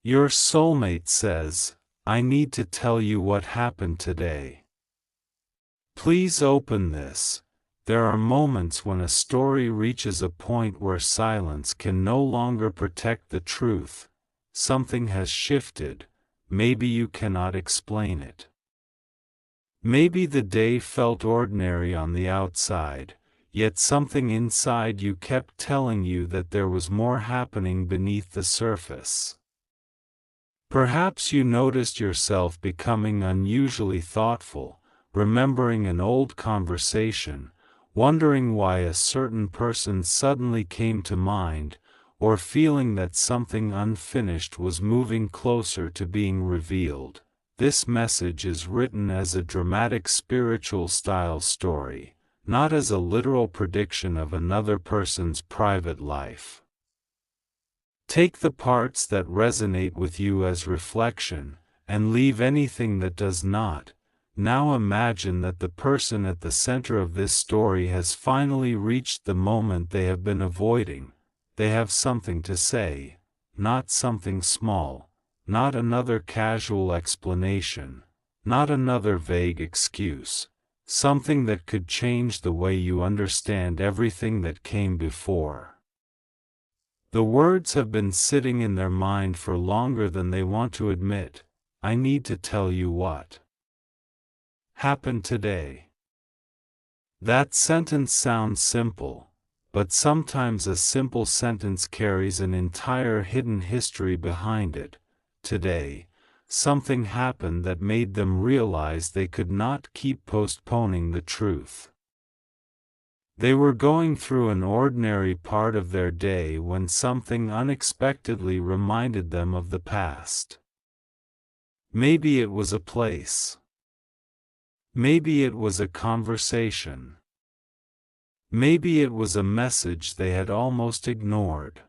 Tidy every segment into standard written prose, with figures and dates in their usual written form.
Your soulmate says, "I need to tell you what happened today. Please open this." There are moments when a story reaches a point where silence can no longer protect the truth. Something has shifted. Maybe you cannot explain it. Maybe the day felt ordinary on the outside, yet something inside you kept telling you that there was more happening beneath the surface. Perhaps you noticed yourself becoming unusually thoughtful, remembering an old conversation, wondering why a certain person suddenly came to mind, or feeling that something unfinished was moving closer to being revealed. This message is written as a dramatic spiritual style story, not as a literal prediction of another person's private life. Take the parts that resonate with you as reflection, and leave anything that does not. Now imagine that the person at the center of this story has finally reached the moment they have been avoiding. They have something to say, not something small, not another casual explanation, not another vague excuse, something that could change the way you understand everything that came before. The words have been sitting in their mind for longer than they want to admit. I need to tell you what happened today. That sentence sounds simple, but sometimes a simple sentence carries an entire hidden history behind it. Today, something happened that made them realize they could not keep postponing the truth. They were going through an ordinary part of their day when something unexpectedly reminded them of the past. Maybe it was a place. Maybe it was a conversation. Maybe it was a message they had almost ignored.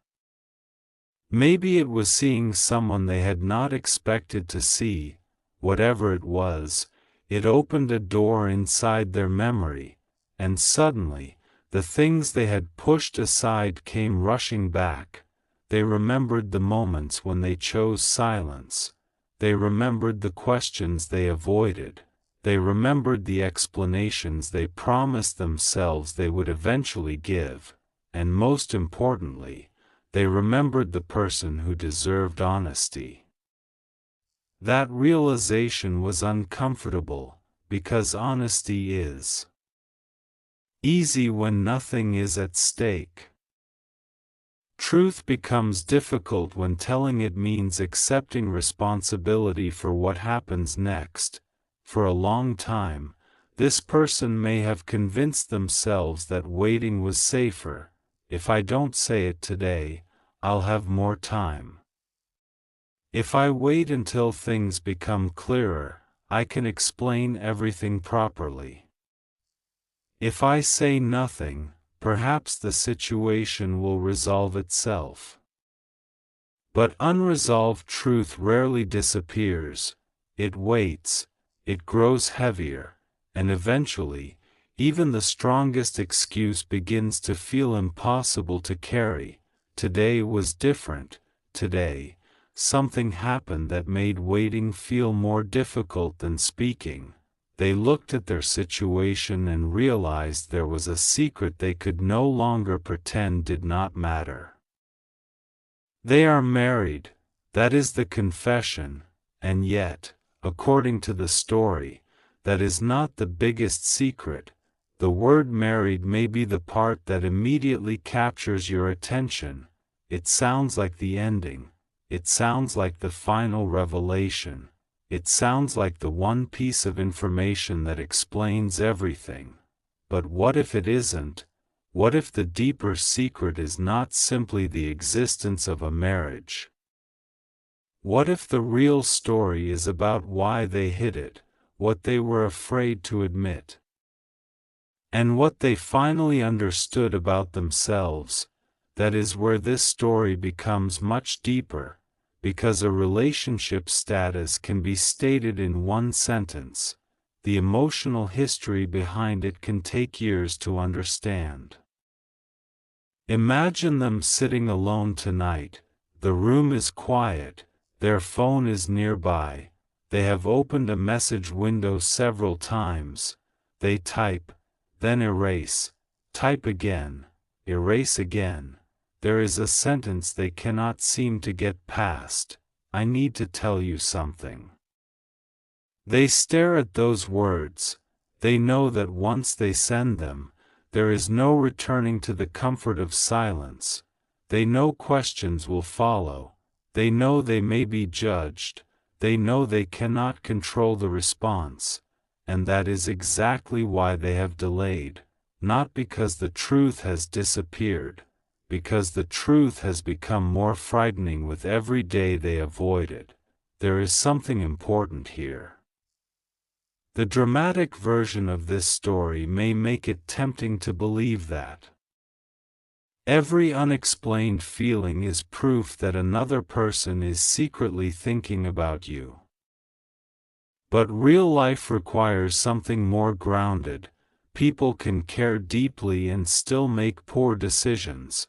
Maybe it was seeing someone they had not expected to see. Whatever it was, it opened a door inside their memory, and suddenly, the things they had pushed aside came rushing back. They remembered the moments when they chose silence. They remembered the questions they avoided. They remembered the explanations they promised themselves they would eventually give. And most importantly, they remembered the person who deserved honesty. That realization was uncomfortable, because honesty is easy when nothing is at stake. Truth becomes difficult when telling it means accepting responsibility for what happens next. For a long time, this person may have convinced themselves that waiting was safer. If I don't say it today, I'll have more time. If I wait until things become clearer, I can explain everything properly. If I say nothing, perhaps the situation will resolve itself. But unresolved truth rarely disappears. It waits, it grows heavier, and eventually, even the strongest excuse begins to feel impossible to carry. Today was different. Today, something happened that made waiting feel more difficult than speaking. They looked at their situation and realized there was a secret they could no longer pretend did not matter. They are married, that is the confession, and yet, according to the story, that is not the biggest secret. The word married may be the part that immediately captures your attention. It sounds like the ending. It sounds like the final revelation. It sounds like the one piece of information that explains everything. But what if it isn't? What if the deeper secret is not simply the existence of a marriage? What if the real story is about why they hid it, what they were afraid to admit, and what they finally understood about themselves? That is where this story becomes much deeper. Because a relationship status can be stated in one sentence, the emotional history behind it can take years to understand. Imagine them sitting alone tonight. The room is quiet, Their phone is nearby. They have opened a message window several times. They type, then erase, type again, erase again. There is a sentence they cannot seem to get past. I need to tell you something. They stare at those words. They know that once they send them, there is no returning to the comfort of silence. They know questions will follow. They know they may be judged. They know they cannot control the response. And that is exactly why they have delayed, not because the truth has disappeared, because the truth has become more frightening with every day they avoid it. There is something important here. The dramatic version of this story may make it tempting to believe that every unexplained feeling is proof that another person is secretly thinking about you. But real life requires something more grounded. People can care deeply and still make poor decisions.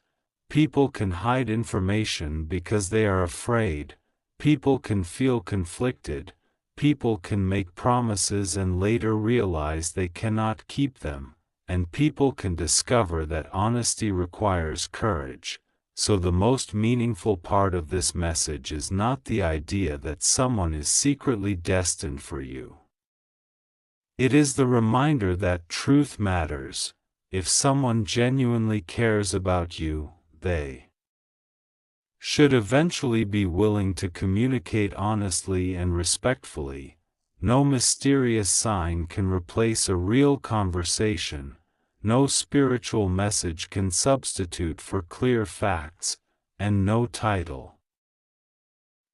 People can hide information because they are afraid. People can feel conflicted. People can make promises and later realize they cannot keep them, and people can discover that honesty requires courage. So the most meaningful part of this message is not the idea that someone is secretly destined for you. It is the reminder that truth matters. If someone genuinely cares about you, they should eventually be willing to communicate honestly and respectfully. No mysterious sign can replace a real conversation. No spiritual message can substitute for clear facts, and no title,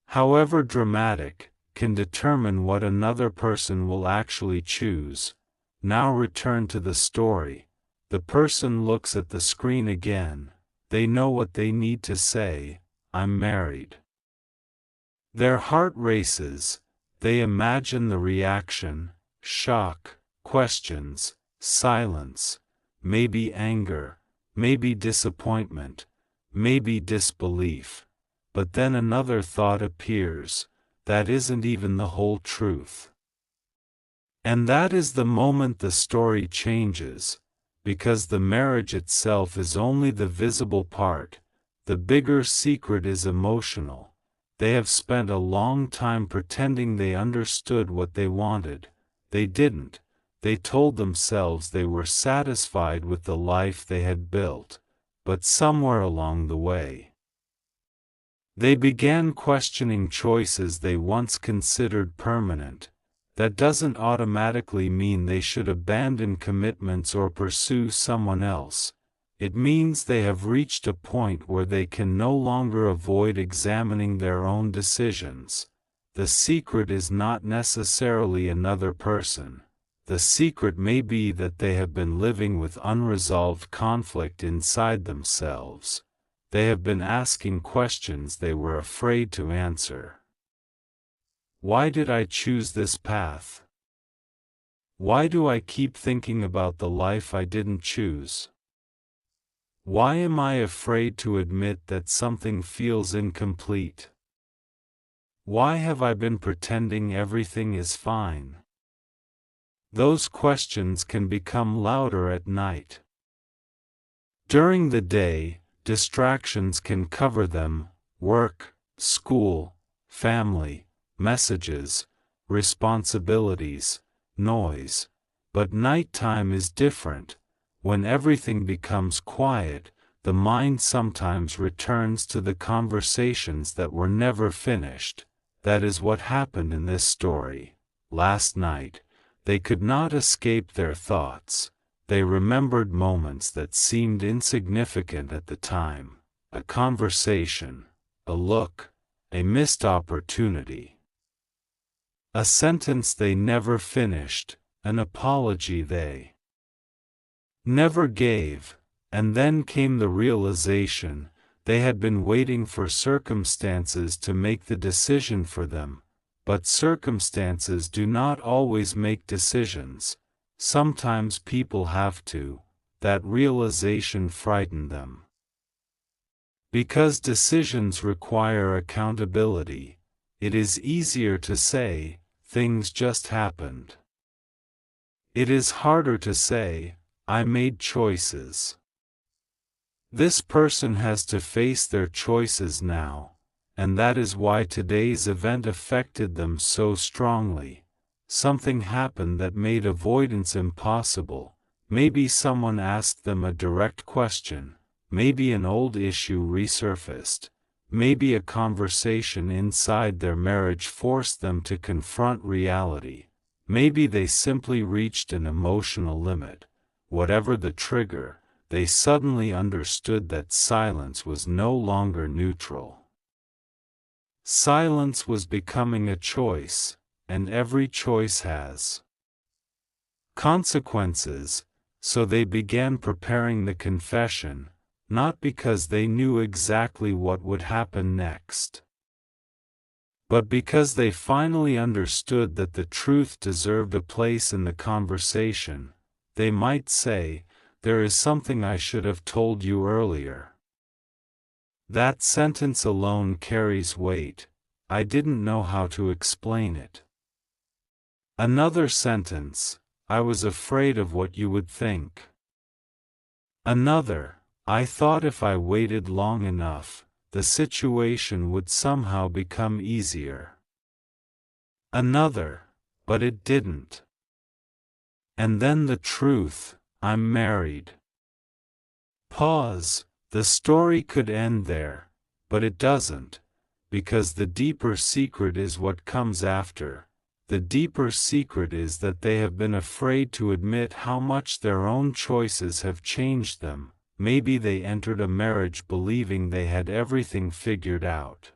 however dramatic, can determine what another person will actually choose. Now return to the story. The person looks at the screen again. They know what they need to say. I'm married. Their heart races. They imagine the reaction: shock, questions, silence, maybe anger, maybe disappointment, maybe disbelief. But then another thought appears. That isn't even the whole truth. And that is the moment the story changes, because the marriage itself is only the visible part. The bigger secret is emotional. They have spent a long time pretending they understood what they wanted. They didn't. They told themselves they were satisfied with the life they had built. But somewhere along the way, they began questioning choices they once considered permanent. That doesn't automatically mean they should abandon commitments or pursue someone else. It means they have reached a point where they can no longer avoid examining their own decisions. The secret is not necessarily another person. The secret may be that they have been living with unresolved conflict inside themselves. They have been asking questions they were afraid to answer. Why did I choose this path? Why do I keep thinking about the life I didn't choose? Why am I afraid to admit that something feels incomplete? Why have I been pretending everything is fine? Those questions can become louder at night. During the day, distractions can cover them: work, school, family, messages, responsibilities, noise. But nighttime is different. When everything becomes quiet, the mind sometimes returns to the conversations that were never finished. That is what happened in this story. Last night, they could not escape their thoughts. They remembered moments that seemed insignificant at the time: a conversation, a look, a missed opportunity, a sentence they never finished, an apology they never gave. And then came the realization: they had been waiting for circumstances to make the decision for them. But circumstances do not always make decisions. Sometimes people have to. That realization frightened them. Because decisions require accountability. It is easier to say, things just happened. It is harder to say, I made choices. This person has to face their choices now, and that is why today's event affected them so strongly. Something happened that made avoidance impossible. Maybe someone asked them a direct question, maybe an old issue resurfaced, maybe a conversation inside their marriage forced them to confront reality, maybe they simply reached an emotional limit. Whatever the trigger, they suddenly understood that silence was no longer neutral. Silence was becoming a choice, and every choice has consequences, so they began preparing the confession, not because they knew exactly what would happen next, but because they finally understood that the truth deserved a place in the conversation. They might say, "There is something I should have told you earlier." That sentence alone carries weight. I didn't know how to explain it. Another sentence, I was afraid of what you would think. Another, I thought if I waited long enough, the situation would somehow become easier. Another, but it didn't. And then the truth, I'm married. Pause. The story could end there, but it doesn't, because the deeper secret is what comes after. The deeper secret is that they have been afraid to admit how much their own choices have changed them. Maybe they entered a marriage believing they had everything figured out.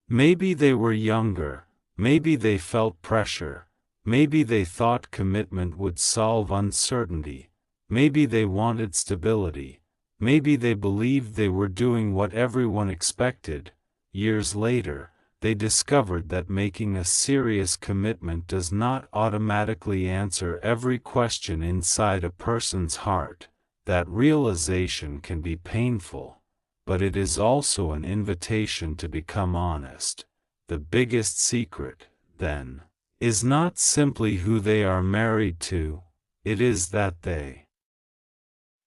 Maybe they were younger, maybe they felt pressure, maybe they thought commitment would solve uncertainty, maybe they wanted stability. Maybe they believed they were doing what everyone expected. Years later, they discovered that making a serious commitment does not automatically answer every question inside a person's heart. That realization can be painful, but it is also an invitation to become honest. The biggest secret, then, is not simply who they are married to, it is that they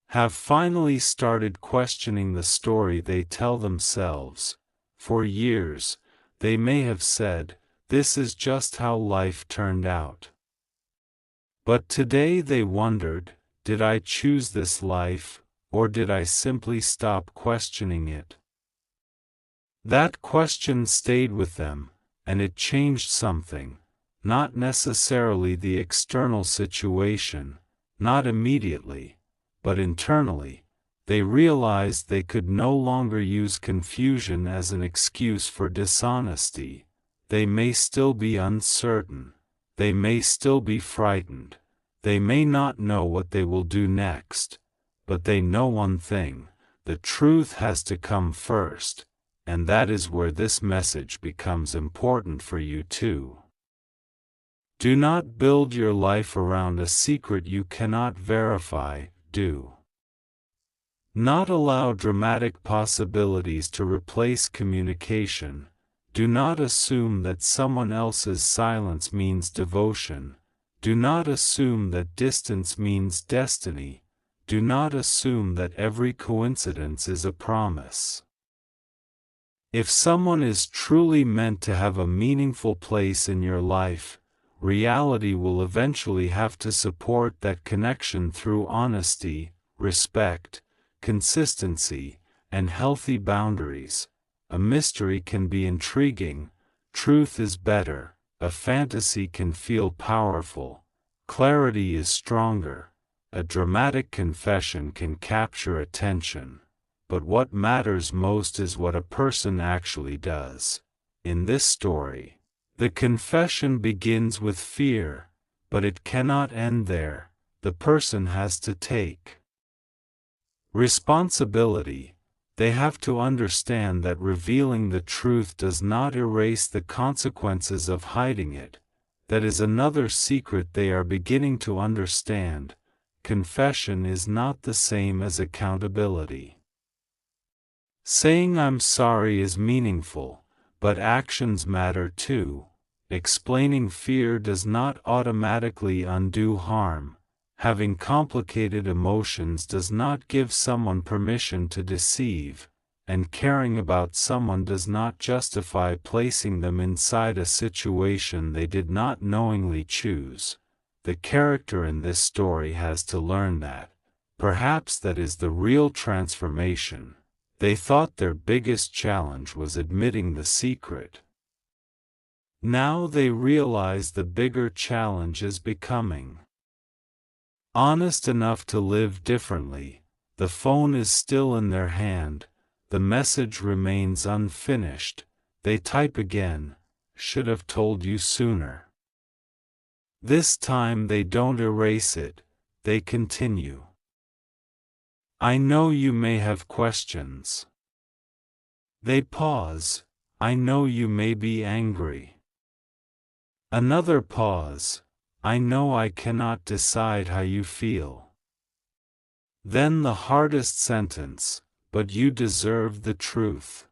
have finally started questioning the story they tell themselves. For years, they may have said, "This is just how life turned out." But today they wondered, did I choose this life, or did I simply stop questioning it? That question stayed with them, and it changed something, not necessarily the external situation, not immediately, but internally. They realized they could no longer use confusion as an excuse for dishonesty. They may still be uncertain. They may still be frightened. They may not know what they will do next. But they know one thing: the truth has to come first, and that is where this message becomes important for you too. Do not build your life around a secret you cannot verify. Do not allow dramatic possibilities to replace communication. Do not assume that someone else's silence means devotion. Do not assume that distance means destiny. Do not assume that every coincidence is a promise. If someone is truly meant to have a meaningful place in your life, reality will eventually have to support that connection through honesty, respect, consistency, and healthy boundaries. A mystery can be intriguing, truth is better, a fantasy can feel powerful, clarity is stronger, a dramatic confession can capture attention. But what matters most is what a person actually does. In this story, the confession begins with fear, but it cannot end there. The person has to take responsibility. They have to understand that revealing the truth does not erase the consequences of hiding it. That is another secret they are beginning to understand. Confession is not the same as accountability. Saying "I'm sorry" is meaningful, but actions matter too. Explaining fear does not automatically undo harm. Having complicated emotions does not give someone permission to deceive, and caring about someone does not justify placing them inside a situation they did not knowingly choose. The character in this story has to learn that. Perhaps that is the real transformation. They thought their biggest challenge was admitting the secret. Now they realize the bigger challenge is becoming honest enough to live differently. The phone is still in their hand. The message remains unfinished. They type again, "Should have told you sooner." This time they don't erase it, they continue. "I know you may have questions." They pause. "I know you may be angry." Another pause. "I know I cannot decide how you feel." Then the hardest sentence, "But you deserve the truth."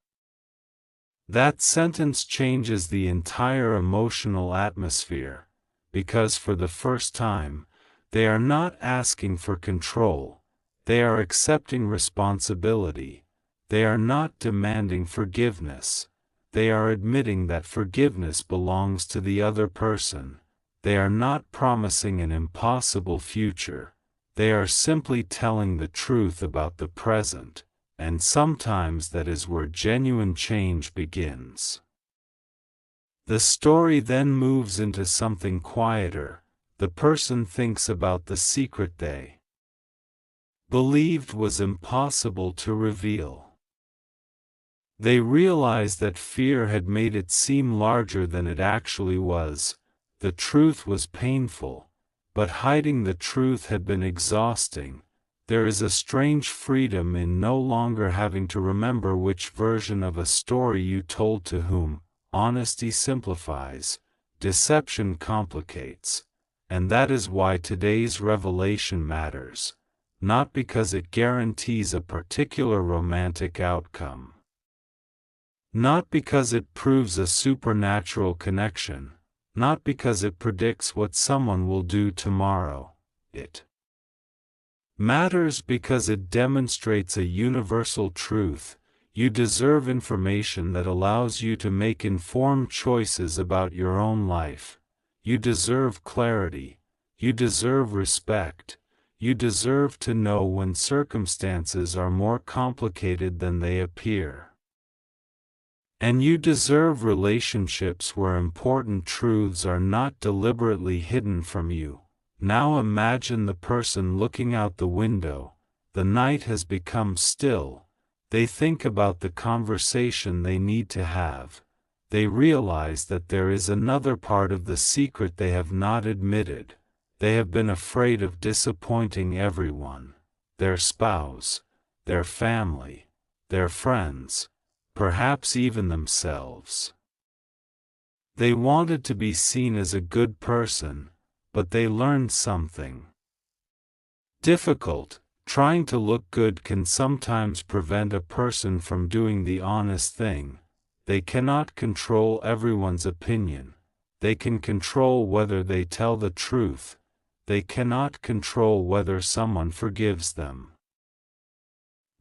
That sentence changes the entire emotional atmosphere, because for the first time, they are not asking for control, they are accepting responsibility. They are not demanding forgiveness. They are admitting that forgiveness belongs to the other person. They are not promising an impossible future. They are simply telling the truth about the present, and sometimes that is where genuine change begins. The story then moves into something quieter. The person thinks about the secret they believed was impossible to reveal. They realized that fear had made it seem larger than it actually was. The truth was painful, but hiding the truth had been exhausting. There is a strange freedom in no longer having to remember which version of a story you told to whom. Honesty simplifies, deception complicates, and that is why today's revelation matters, not because it guarantees a particular romantic outcome, not because it proves a supernatural connection, not because it predicts what someone will do tomorrow. It matters because it demonstrates a universal truth. You deserve information that allows you to make informed choices about your own life. You deserve clarity. You deserve respect. You deserve to know when circumstances are more complicated than they appear. And you deserve relationships where important truths are not deliberately hidden from you. Now imagine the person looking out the window. The night has become still. They think about the conversation they need to have. They realize that there is another part of the secret they have not admitted. They have been afraid of disappointing everyone. Their spouse, their family, their friends, perhaps even themselves. They wanted to be seen as a good person, but they learned something difficult. Trying to look good can sometimes prevent a person from doing the honest thing. They cannot control everyone's opinion. They can control whether they tell the truth. They cannot control whether someone forgives them.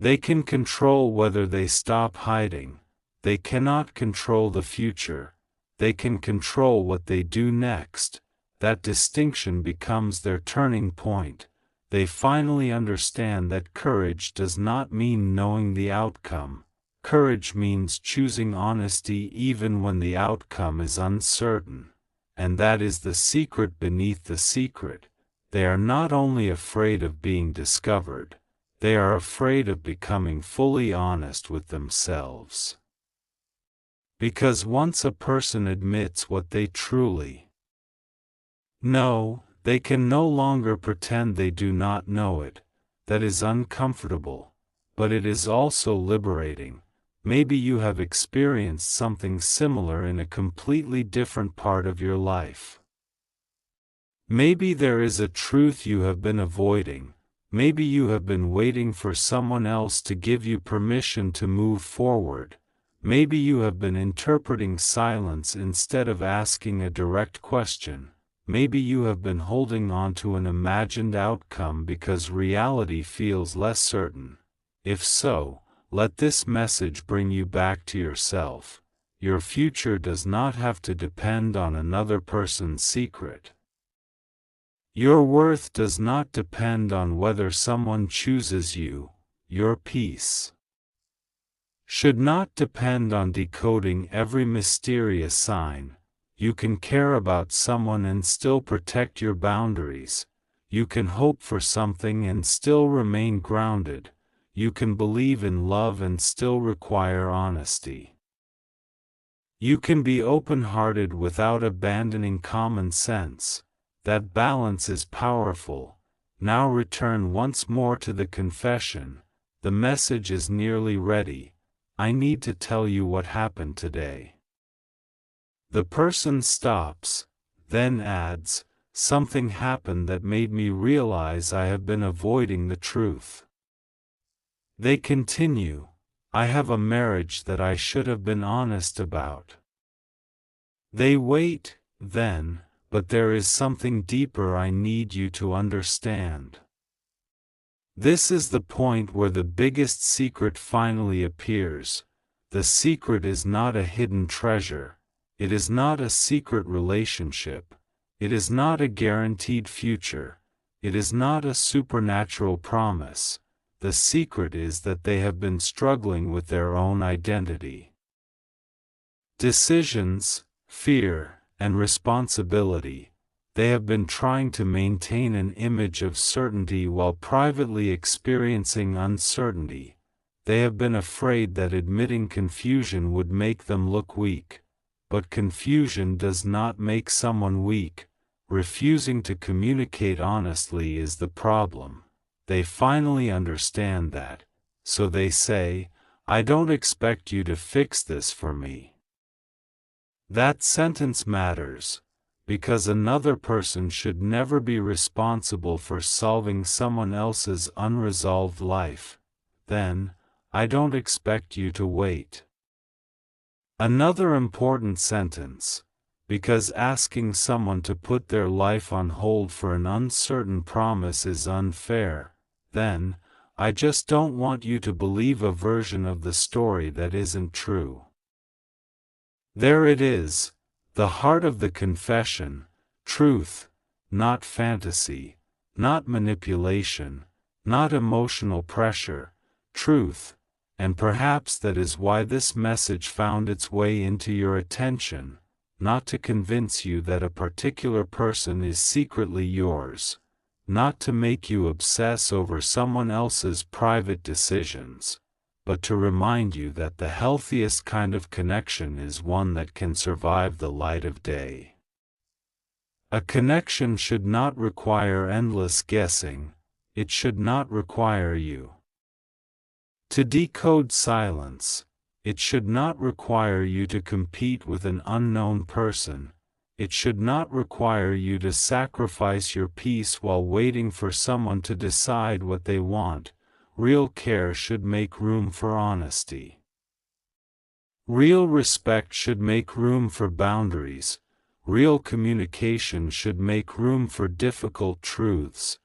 They can control whether they stop hiding. They cannot control the future. They can control what they do next. That distinction becomes their turning point. They finally understand that courage does not mean knowing the outcome. Courage means choosing honesty even when the outcome is uncertain. And that is the secret beneath the secret. They are not only afraid of being discovered, they are afraid of becoming fully honest with themselves. Because once a person admits what they truly know, they can no longer pretend they do not know it. That is uncomfortable, but it is also liberating. Maybe you have experienced something similar in a completely different part of your life. Maybe there is a truth you have been avoiding. Maybe you have been waiting for someone else to give you permission to move forward. Maybe you have been interpreting silence instead of asking a direct question. Maybe you have been holding on to an imagined outcome because reality feels less certain. If so, let this message bring you back to yourself. Your future does not have to depend on another person's secret. Your worth does not depend on whether someone chooses you. Your peace should not depend on decoding every mysterious sign. You can care about someone and still protect your boundaries. You can hope for something and still remain grounded. You can believe in love and still require honesty. You can be open-hearted without abandoning common sense. That balance is powerful. Now return once more to the confession. The message is nearly ready. I need to tell you what happened today. The person stops, then adds, something happened that made me realize I have been avoiding the truth. They continue, I have a marriage that I should have been honest about. They wait, then, but there is something deeper I need you to understand. This is the point where the biggest secret finally appears. The secret is not a hidden treasure. It is not a secret relationship. It is not a guaranteed future. It is not a supernatural promise. The secret is that they have been struggling with their own identity. Decisions, fear, and responsibility. They have been trying to maintain an image of certainty while privately experiencing uncertainty. They have been afraid that admitting confusion would make them look weak. But confusion does not make someone weak. Refusing to communicate honestly is the problem. They finally understand that, so they say, I don't expect you to fix this for me. That sentence matters, because another person should never be responsible for solving someone else's unresolved life. Then, I don't expect you to wait. Another important sentence, because asking someone to put their life on hold for an uncertain promise is unfair. Then, I just don't want you to believe a version of the story that isn't true. There it is, the heart of the confession, truth, not fantasy, not manipulation, not emotional pressure, truth. And perhaps that is why this message found its way into your attention, not to convince you that a particular person is secretly yours, not to make you obsess over someone else's private decisions, but to remind you that the healthiest kind of connection is one that can survive the light of day. A connection should not require endless guessing. It should not require you to decode silence. It should not require you to compete with an unknown person. It should not require you to sacrifice your peace while waiting for someone to decide what they want. Real care should make room for honesty. Real respect should make room for boundaries. Real communication should make room for difficult truths.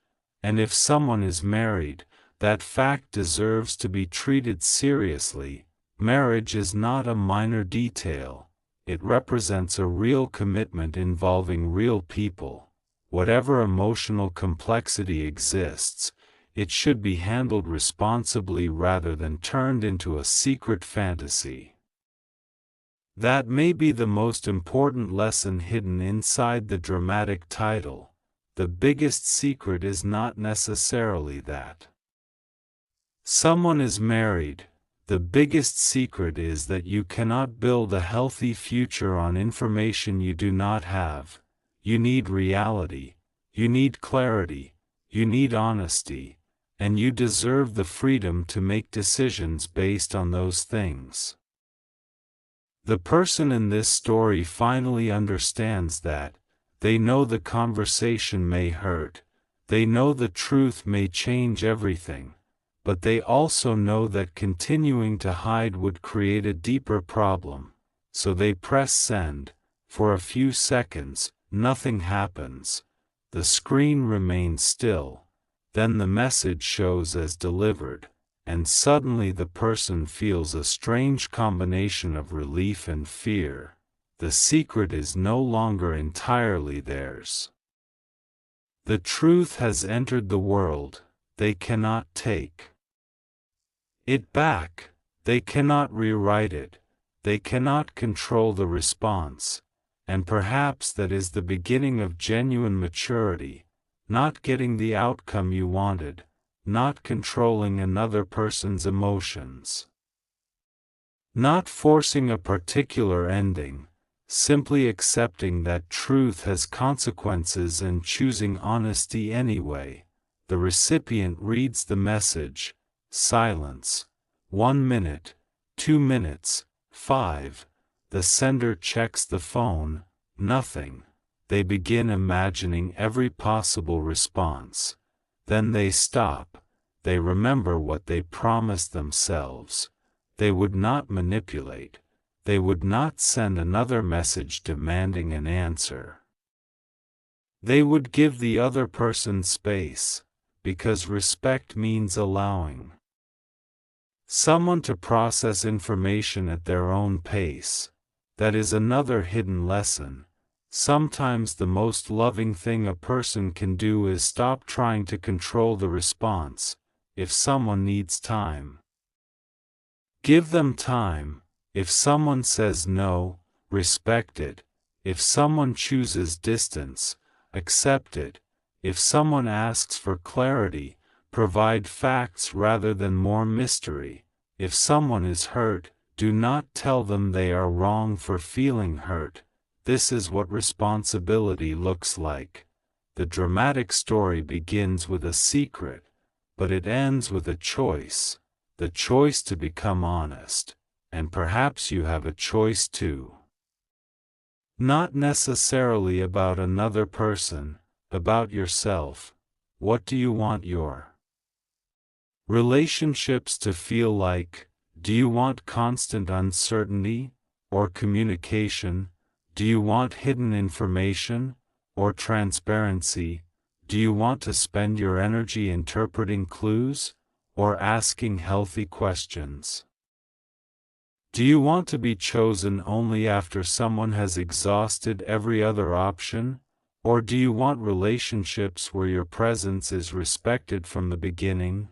And if someone is married, that fact deserves to be treated seriously. Marriage is not a minor detail. It represents a real commitment involving real people. Whatever emotional complexity exists, it should be handled responsibly rather than turned into a secret fantasy. That may be the most important lesson hidden inside the dramatic title. The biggest secret is not necessarily that someone is married. The biggest secret is that you cannot build a healthy future on information you do not have. You need reality. You need clarity. You need honesty. And you deserve the freedom to make decisions based on those things. The person in this story finally understands that. They know the conversation may hurt. They know the truth may change everything. but they also know that continuing to hide would create a deeper problem, so they press send. For a few seconds, nothing happens. The screen remains still. Then the message shows as delivered, and suddenly the person feels a strange combination of relief and fear. The secret is no longer entirely theirs. The truth has entered the world. They cannot take it back. They cannot rewrite it. They cannot control the response. And perhaps that is the beginning of genuine maturity, not getting the outcome you wanted, not controlling another person's emotions, not forcing a particular ending, simply accepting that truth has consequences and choosing honesty anyway. The recipient reads the message. Silence. 1 minute, 2 minutes, 5. The sender checks the phone. Nothing. They begin imagining every possible response. Then they stop. They remember what they promised themselves. They would not manipulate. They would not send another message demanding an answer. They would give the other person space, because respect means allowing someone to process information at their own pace. That is another hidden lesson. Sometimes the most loving thing a person can do is stop trying to control the response. If someone needs time, give them time. If someone says no, respect it. If someone chooses distance, accept it. If someone asks for clarity, provide facts rather than more mystery. If someone is hurt, do not tell them they are wrong for feeling hurt. This is what responsibility looks like. The dramatic story begins with a secret, but it ends with a choice. The choice to become honest. And perhaps you have a choice too. Not necessarily about another person, about yourself. What do you want your relationships to feel like? Do you want constant uncertainty, or communication? Do you want hidden information, or transparency? Do you want to spend your energy interpreting clues, or asking healthy questions? Do you want to be chosen only after someone has exhausted every other option? Or do you want relationships where your presence is respected from the beginning?